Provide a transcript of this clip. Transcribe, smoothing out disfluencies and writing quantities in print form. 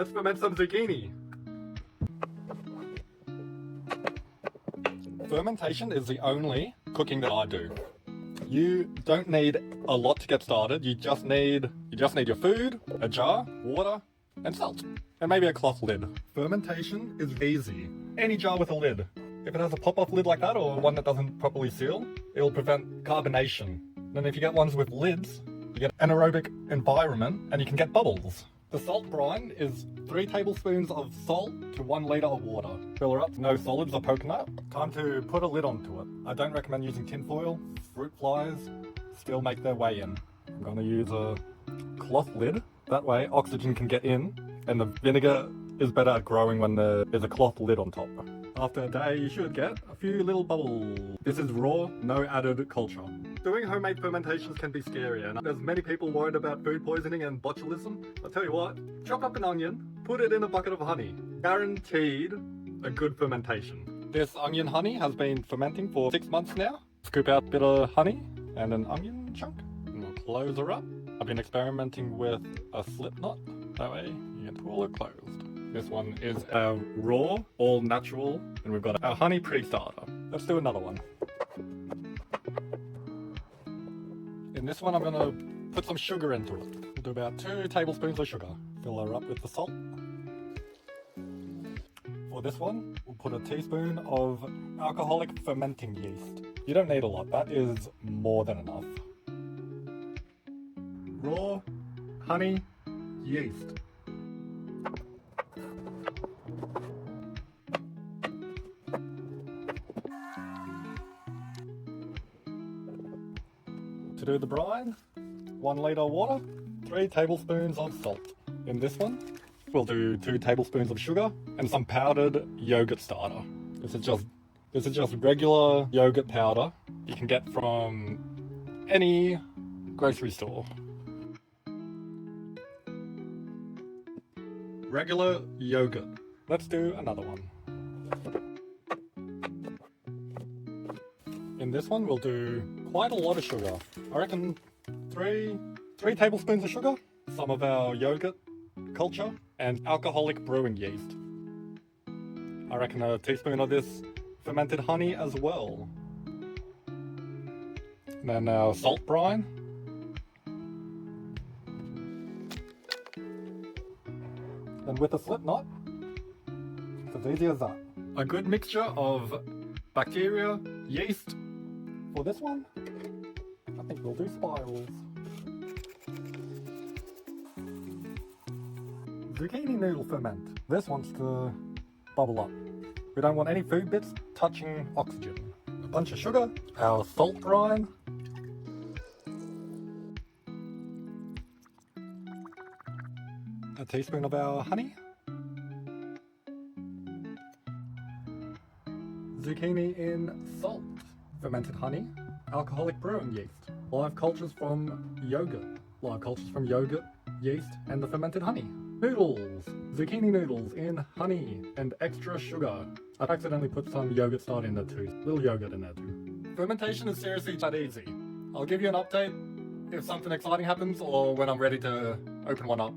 Let's ferment some zucchini. Fermentation is the only cooking that I do. You don't need a lot to get started. You just need your food, a jar, water, and salt. And maybe a cloth lid. Fermentation is easy. Any jar with a lid. If it has a pop-off lid like that or one that doesn't properly seal, it'll prevent carbonation. Then if you get ones with lids, you get an anaerobic environment and you can get bubbles. The salt brine is 3 tablespoons of salt to 1 litre of water. Fill her up, no solids or poking up. Time to put a lid onto it. I don't recommend using tin foil. Fruit flies still make their way in. I'm going to use a cloth lid. That way oxygen can get in and the vinegar is better at growing when there is a cloth lid on top. After a day, you should get a few little bubbles. This is raw, no added culture. Doing homemade fermentations can be scary, and there's many people worried about food poisoning and botulism. I'll tell you what, chop up an onion, put it in a bucket of honey. Guaranteed a good fermentation. This onion honey has been fermenting for 6 months now. Scoop out a bit of honey and an onion chunk, and we'll close her up. I've been experimenting with a slip knot. That way you can pull it closed. This one is our raw, all natural, and we've got our honey pre-starter. Let's do another one. In this one I'm going to put some sugar into it. We'll do about 2 tablespoons of sugar. Fill her up with the salt. For this one, we'll put a teaspoon of alcoholic fermenting yeast. You don't need a lot, that is more than enough. Raw honey yeast. To do the brine, 1 litre of water, 3 tablespoons of salt. In this one, we'll do 2 tablespoons of sugar and some powdered yogurt starter. This is just regular yogurt powder you can get from any grocery store. Regular yogurt. Let's do another one. In this one, we'll do quite a lot of sugar. I reckon 3 tablespoons of sugar, some of our yogurt culture, and alcoholic brewing yeast. I reckon a teaspoon of this fermented honey as well. And then our salt brine. And with a slip knot, it's as easy as that. A good mixture of bacteria, yeast. For this one, I think we'll do spirals. Zucchini noodle ferment. This wants to bubble up. We don't want any food bits touching oxygen. A bunch of sugar, our salt brine, a teaspoon of our honey, zucchini in salt, fermented honey, alcoholic brewing yeast, live cultures from yogurt, yeast, and the fermented honey. Noodles, zucchini noodles in honey and extra sugar. I've accidentally put some yogurt starter in there too, little yogurt in there too. Fermentation is seriously that easy. I'll give you an update if something exciting happens or when I'm ready to open one up.